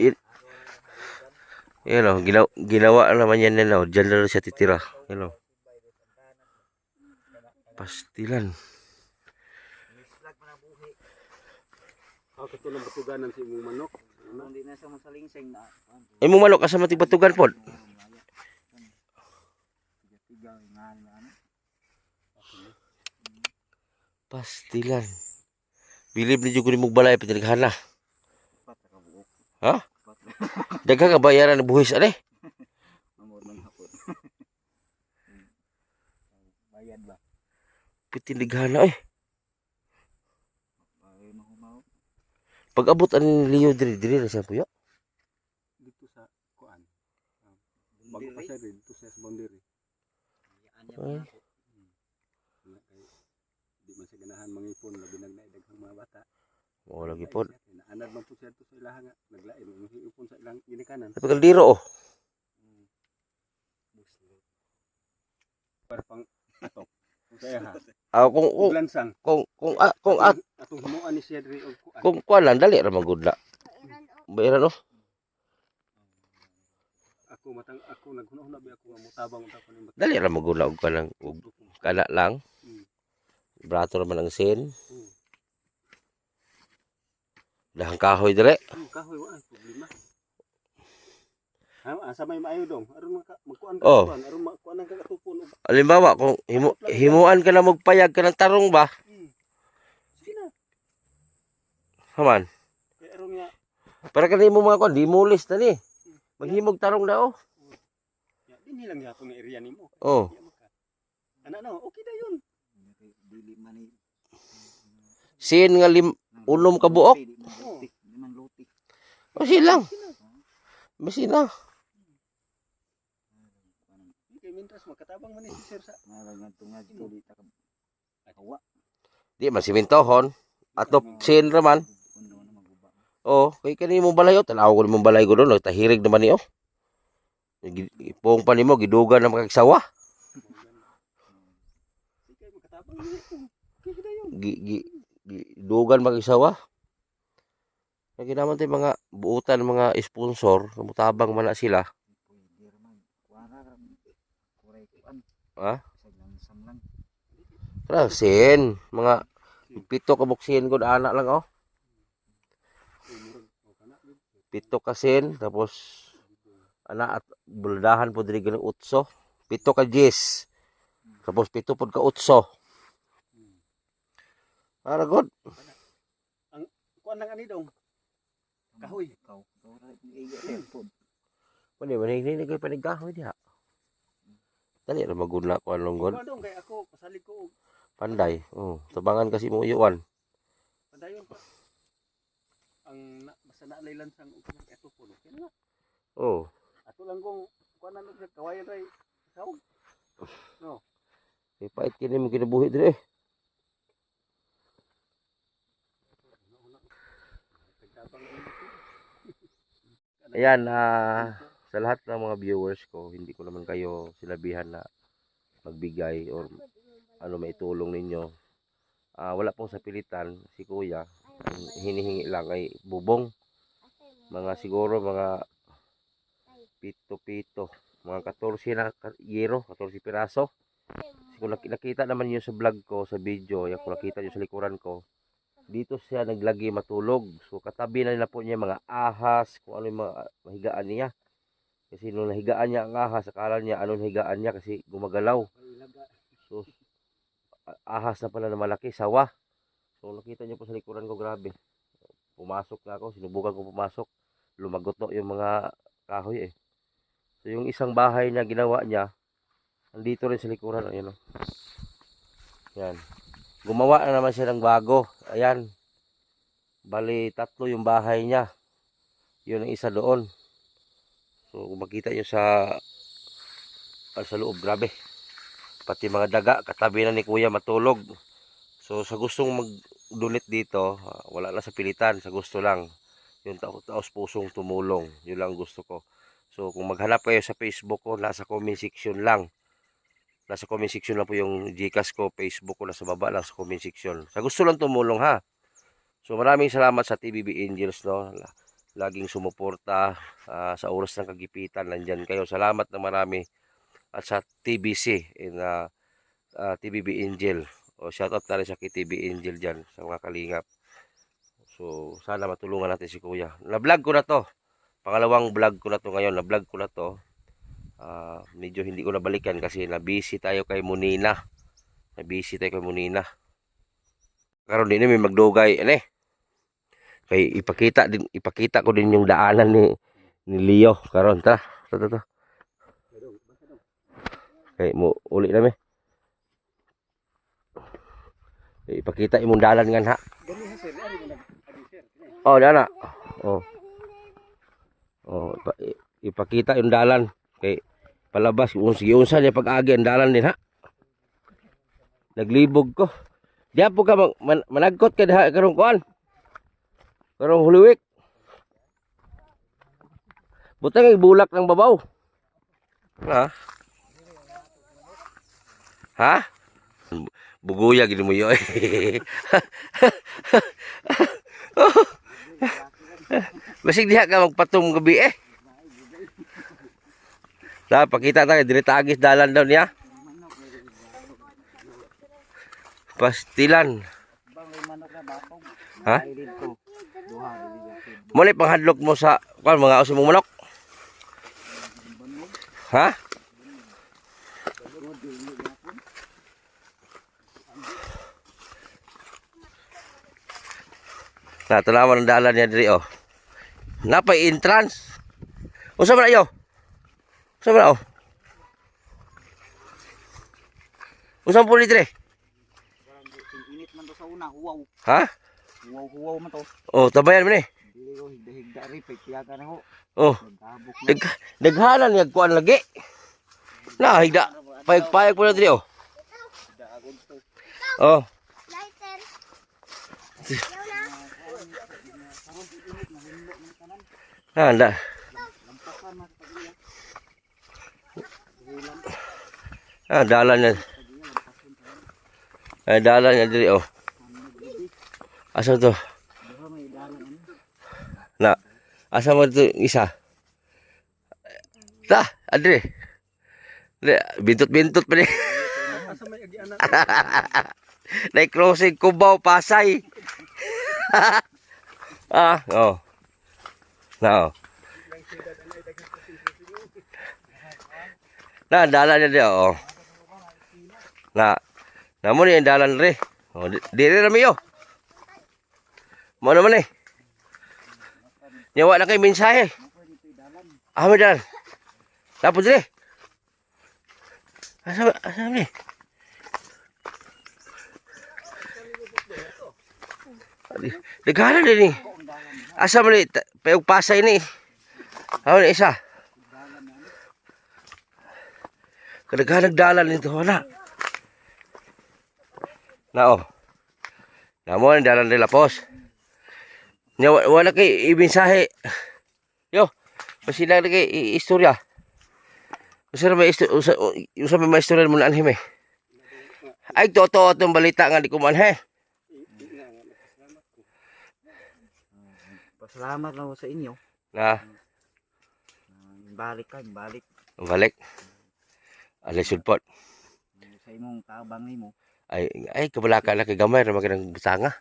Ayun o, ginawa naman yan nila o. Diyan na siya titira. Ayun o. Pastilan. Katulong batuganan sa imong manok. Hindi na sa masalingsing na. Ay mo manok asa matibatugan po. Pastilan. Bilib ni jud ko nimog balay pinaghala. Ha? Daghang kabayaran ng buhis ani. Amor ng hapon. Bayad ba? Pitilighana eh. Ay mo humaw. Pag abot ani Leo diri na siya puyo. Dito sa kuan. Bago pa siya dito sa boundary. Ay. Di man siya ganahan mangipon labi nag naidaghang mga bata. Oo lagi po. Anad man po siya to sa ilaha nga naglain ipon sa ilang ginikanan. Pag diro oh. Para pang atok. Kaya ha. Kung Lansang. Atong himuan ni siya diri og kuan. kung kuan lang dali ra magudla. Bayaran oh. ako naghunahuna bi ako nga mutabang unta ko ni Dali ra maguna og kanang og kana lang. Brato naman ang sin. Dahang kahoy dire. Kahoy wa ay problema. Asa may maayo dong aron magkuan ka Oh. kuan aron makuan ang kagatupon. Halimbawa kung himuan ka na magpayag ka ng tarong ba? Sige na. Haman. Kay aron nga Para kanimo mga kon, di mulis na ni. Maghimog tarong daw. ya dinhi lang gyapon nga area nimo. Oh. Ana no, okay na yun. Dili man ni Sin nga unom ka buok. Di man lutik. O silang. Basi na. Kay mintras makatabang man ni si sir sa Marang tungag dili ta ka awa. Di man simintohon. Ato sin raman. Kundo na maguba. Oh, kay kanimo balay o. Tanaw ko nimong balay ko doon. Tahirig naman niyo. Ipong pa nimo, gidugan na makagsawa. kay makatabang ni ko. Kay kita yun. Gidugan magsawa. Kaya naman tayo mga buutan, mga sponsor, mutabang man na sila. Pwede raman. Wara ra. Kuray kuan. Ha? Saglang samlang. Tara, sin. Mga 7 ka buksin ko, anak lang oh. 7 ka sin, tapos anak at buldahan po diri ganung 8. 7 ka 10. Tapos 7 pod ka 8. Para god. Kuan lang ani dong. Kahoy. Ikaw. Wara iya pod. Mani ni kay panigahoy diha. Dali ra maguna ko anong god. Kuan dong kay ako pasalig ko og Panday. Oh, tabangan kasi mo uyuan. padayon pa. Ang basta na laylan sang og eto po. Okay na. Oh, Ato lang kung kuanan og kawayan ray sawog. ipait kini mo kinabuhi dire. Ayan, sa lahat ng mga viewers ko, hindi ko naman kayo sinabihan na magbigay or ano maitulong ninyo. Wala pong sa pilitan si Kuya. Ang hinihingi lang ay bubong. Mga siguro mga pito, mga 14 na yero, 14 piraso. Kasi kung nakita naman yun sa vlog ko, sa video, yung kung nakita nyo sa likuran ko, dito siya naglagi matulog. So katabi na nila po niya mga ahas, kung ano yung mga mahigaan niya. Kasi nung nahigaan niya ang ahas, akala niya anong higaan niya kasi gumagalaw. So ahas na pala na malaki, sawa. So nakita niyo po sa likuran ko, grabe. Pumasok na ako, sinubukan ko pumasok. Lumagot na yung mga kahoy eh. So yung isang bahay na ginawa niya, andito rin sa likuran. Ayan o. Yan. Gumawa na naman siya ng bago. Ayan. Bali, 3 yung bahay niya. Yun ang isa doon. So, kung makita nyo sa loob, grabe. Pati mga daga, katabi na ni Kuya matulog. So, sa gustong mag-donate dito, wala na sa pilitan, sa gusto lang. Yung taos pusong tumulong. Yun lang gusto ko. So, kung maghanap kayo sa Facebook ko, nasa comment section lang. Nasa comment section lang po yung Gcash ko, Facebook ko, nasa baba lang sa comment section. Sa gusto lang tumulong ha. So maraming salamat sa TBB Angels, no. Laging sumuporta sa oras ng kagipitan. Nandyan kayo. Salamat na marami. At sa TBC in TBB Angel. O shoutout na rin sa TBB Angel dyan sa mga kalingap. So sana matulungan natin si Kuya. Na-vlog ko na to. Pangalawang vlog ko na to ngayon. Na-vlog ko na to. Medyo hindi ko nabalikan kasi na-busy tayo kay Munina. Karon din may magdugay kay ipakita ko din yung daanan ni Leo karon ta. Kay mo uli na ipakita imong dalan ngan ha. Oh, dana. Oh. Oh, ipakita yung dalan kay palabas unsa niya pag-agi ang dalan din ha. Naglibog ko. Diya po ka managkot ka diha karong kuan. Karong Holy Week. Butang bulak ng babaw. Ha? Ha? Buguya gid mo yo. Basig diha ka magpatom gabi eh. Na, pakita tayo, dili tagis dalan daw niya. Pastilan. Bang may manok na batong. Ha? Ay dito. Duha dito. Muli panghadlok mo sa mga uso mong manok. Ha? Natanawan ang dalan niya diri oh. Napay entrance. Usa man ayo? Usa man oh? Usa po diri? Init man to sa una, huwaw. Ha? Huwaw man to. Oh, tabayan man eh. Dili ko higda-higda ri pagtiyaga na ho. Oh, Nagtabok na. daghanan niya kuan lagi. Na higda. Payag-payag po na diri oh. Daagod to. Oh. Lighter. Anda. Lampasan man sa pagliya. Dalan niya. Dalan niya diri oh. Asa to? Duha may dalan ano. Na. Asa mo to isa? Ta, adre. Bintot-bintot pa ni. Asa may agianan? Like crossing Cubao, Pasay. Oh. Na, oh. Na, dalan niya diya, oh. Na mo ni ang dalan re. Oh, diri na miyo. Mo naman eh. Nyawa na kay mensahe. May dalan. Tapos dire. Asa ni? Daghanan din ni. Asa man ni payog Pasay ni. Aw ni isa. Kadaghan dalan nito wala. Na oh. Namo ang dalan nila pos. Nya wala kay ibinsahe. Yo, pasila kay istorya. Usa may istorya mo na anhime. Ay totoo tong balita nga di ko manhe. Pasalamat lang ako sa inyo. Na Balik. balik. Alay sulpot. Sa imong tabang nimo. Ay kabalaka na kay gamay ra makinang butanga.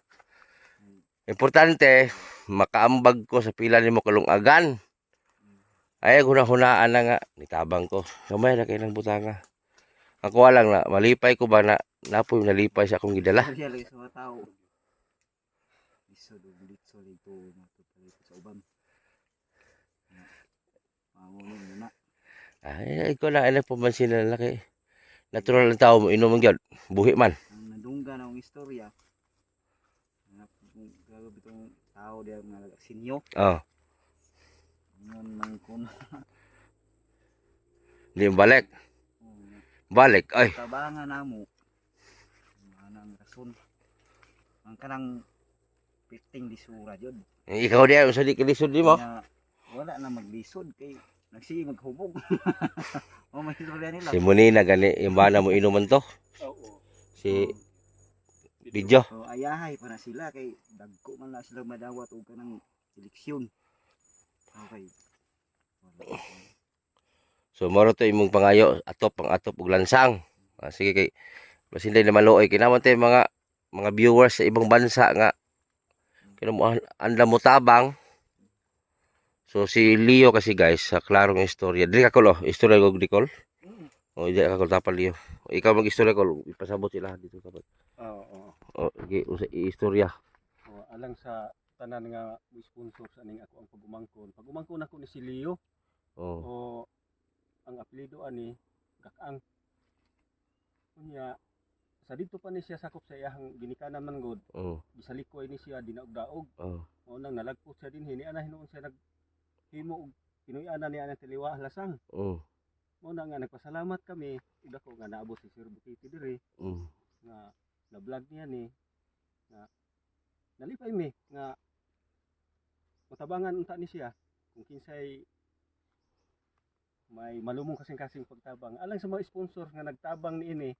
Importante makaambag ko sa pila nimo kalungagan. Ay hunahunaan na nga nitabang ko. Gamay ra kay nang butanga. Ako lang na malipay ko ba na napoy nalipay sa akong gidala. Siya lagi sa mga tao. Litso dito matupalit sa uban. Mangunin mo na. Ay ko na ana pamansin na laki. Natural ang tao mo inom ang gyud. Buhi man. Ang nadungga na akong istorya. Grabe itong tao diya mga sinyo. Oh, Ngayon man kun. di balik. Balik ay. Tabangan namo. Manang rason. Ang kanang piting disura jud. Ikaw diya unsa di kilisod di mo? Kaya wala na maglisod kay nagsige maghubog. O may istorya nila. Si Munina gani yung bana mo inuman to. Oo. Si Video. So ayahay para sila kay dagko man na sila madawat og kanang seleksyon. Okay. Wala. So moro to imong pangayo atop og lansang. Sige kay basin day na maluoy kinamon tay mga viewers sa ibang bansa nga kinamo anda mo tabang. So si Leo kasi guys sa klarong istorya. Dili ka ko istorya ko dikol. O di ka ko tapal Leo. Ikaw mag-istorya ko ipasabot sila dito kapag. Oo. O gi istorya. Alang sa tanan nga sponsor sa ning ako ang pagumangkon. Pagumangkon ako ni si Leo Oh. o ang apelyido ani Gakang. Kunya sa dito pa ni siya sakop sa iyang ginikanan man gud. Oh. Gisalikoy ni siya dinaog-daog. Oh. O nang nalagpot siya din hini ana hinuon siya naghimo og pinuy-ana niya ang tiliwa lasang. Oh. Mo na nga nagpasalamat kami ug ako nga naabot si Sir Bukiti diri Mm. nga na-vlog niya ni nga nalipay mi nga matabangan unta ni siya kung kinsay may malumong kasing-kasing pagtabang alang sa mga sponsor nga nagtabang niini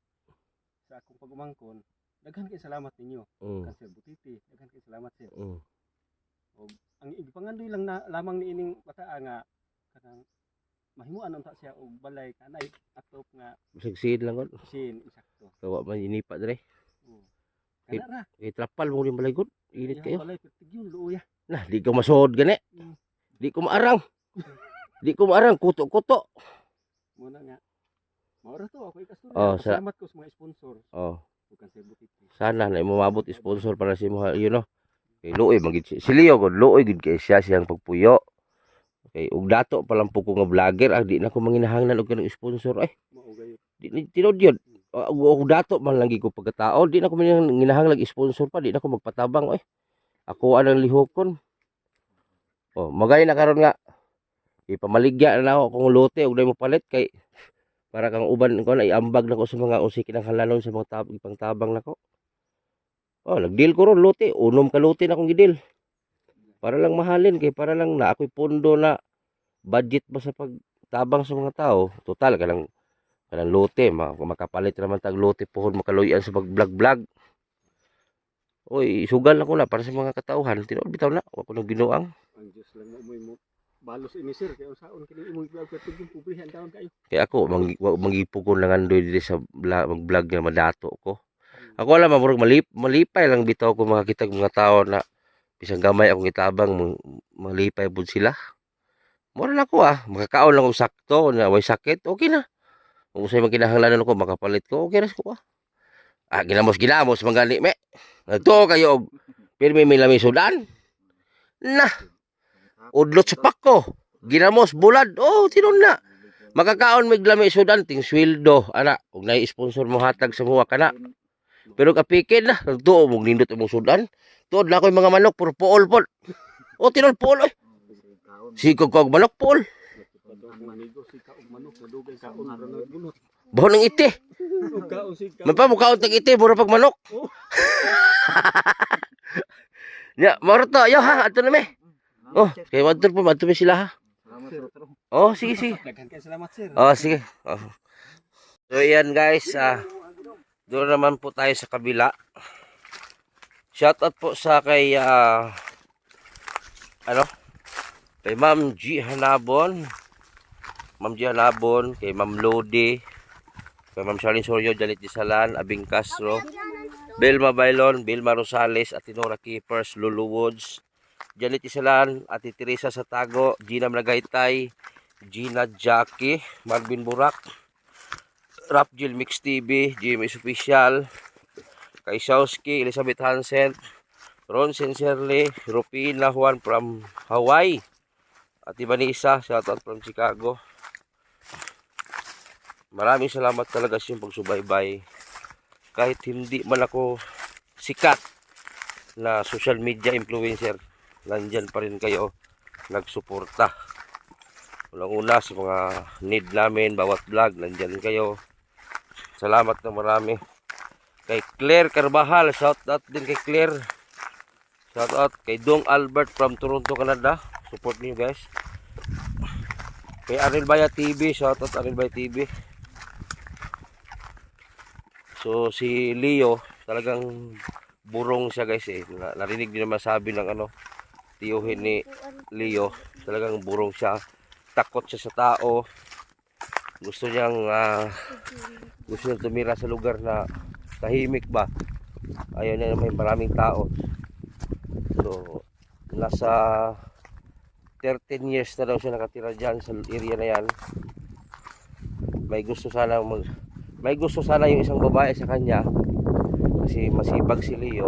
sa akong pagumangkon daghan kay salamat ninyo Mm. kan Sir Butiti daghan kay salamat sir Mm. ang igipangandoy lang na lamang niining bataa nga kanang mahimuan unta siya og balay kanay atop nga Sigsid lang gud. sin insakto. Kawa man inipa dire. Oo. Kana ra. Kay trapal mo rin balay gud. Init kayo. Balay pertigyon luya. Nah, di ko masuod gani. Mm. Di ko maarang. Di ko maarang kuto-kuto. Muna nga. Maura to ako ikastorya. Oh, Salamat ko sa mga sponsor. Oh, Bukan sa butiti. sana na imamabot sponsor para si mo, you know. Kay luoy magid si Leo gud, luoy gud kay siya siyang pagpuyo. Kay ug dato pa lang po ko nga vlogger, di na ko manginahanglan og kanang sponsor ay. Mao gayo. Di ni tinod yun. Og dato man lang ko pagkatao, di na ko manginahanglan sponsor pa, di na ko magpatabang ay. Ako anang lihokon. Oh, magay na karon nga ipamaligya na ako kung lote ug mo palit kay para kang uban ko na iambag na ko sa mga usik kinahanglanon sa mga ipangtabang nako. Oh, nag-deal ko ron lote, unom ka lote na akong gidil. Para lang mahalin kay para lang na ako'y pondo na budget ba sa pagtabang sa mga tao. Total kanang lote makapalit naman tag lote puhon makaluyan sa pag-vlog. Oy, sugal na ko na para sa mga katauhan. Tinuod bitaw na, wa ko nang binuang. Ang Diyos lang mo balos ini sir kay unsaon kini imong vlog pertigyon pubrihan daon kayo. Kay ako mangipugon lang andoy diri sa mag-vlog nga madato ko. Ako alam murag malipay lang bitaw ko makakita og mga tao na bisang gamay akong gitabang malipay pud sila. Mura na ko makakaon lang og sakto na way sakit, okay na. Kung usay man kinahanglanon ko makapalit ko, okay ra ko ginamos man gani me. Nagtuo kayo og pirmi may lami sudan. Na. Udlot sa pako. Ginamos bulad. Oh, tinon na. Makakaon mig lami sudan ting sweldo ana ug nay sponsor mo hatag sa muwa kana. Pero kapikid na, nagtuo mong nindot imong sudan. Tuod na ako'y mga manok, puro pool pod. O, tinol pool eh. Sikog ko manok pool. Baho ng iti. Mapamukhaon tag iti, mura pag manok. Ya, mara to, yo ha, ato na me. Oh, kaya madto me sila ha. Oh, sige, sige. Salamat sir. Oh, sige. Oh. So, yan guys, doon naman po tayo sa kabila. Shoutout po sa kay kay Ma'am G Hanabon. Ma'am G Hanabon, kay Ma'am Lodi, kay Ma'am Charlene Sorio, Janet Disalan, Abing Castro, Belma Bailon, Belma Rosales, Atinora Keepers, Lulu Woods, Janet Disalan, Ate Teresa Satago, Gina Mnagaytay, Gina Jackie, Marvin Burak, Rapjil Mix TV, GMS Official, kay Shawski, Elizabeth Hansen, Ron Sincerely, Rupina Juan from Hawaii, at Ibanisa, shoutout from Chicago. Maraming salamat talaga sa iyong pagsubaybay. Kahit hindi man ako sikat na social media influencer, nandyan pa rin kayo nagsuporta. Unang-una sa mga need namin, bawat vlog, nandyan kayo. Salamat na marami. Kay Claire Carvajal, shout out din kay Claire. Shout out kay Dong Albert from Toronto, Canada. Support niyo guys. Kay Aril Baya TV, shout out Aril Baya TV. So si Leo, talagang burong siya guys eh. Narinig niyo naman sabi ng tiyuhin ni Leo. Talagang burong siya. Takot siya sa tao. Gusto niyang tumira sa lugar na tahimik ba. Ayaw niya may maraming tao. So, nasa 13 years na daw siya nakatira dyan sa area na yan. May gusto sana yung isang babae sa kanya kasi masipag si Leo.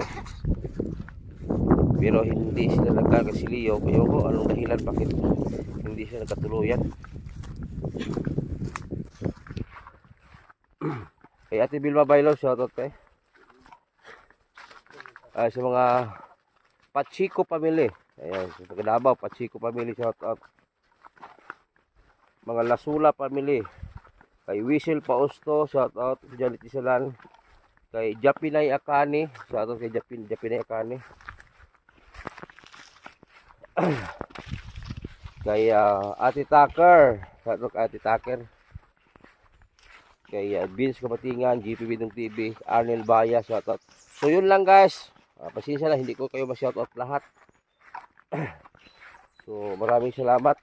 Pero hindi sila nagkaga si Leo. Ayaw ko anong dahilan bakit hindi siya nagkatuluyan. Kay Ate Vilma Bailo, shoutout kay. Sa mga Pachico family. Ayan, sa Pagdabaw, Pachico family, shoutout. Mga Lasula family. Kay Whistle Pausto, shoutout. Janet Isalan. Kay Japinay Akani, shoutout kay Japinay Akani. Kay Ate Tucker, shoutout kay Ate Tucker. Kay Vince Kapatingan, GP Bidong TV, Arnel Baya, shoutout. So yun lang guys. Pasensya na, hindi ko kayo ma-shoutout lahat. So maraming salamat.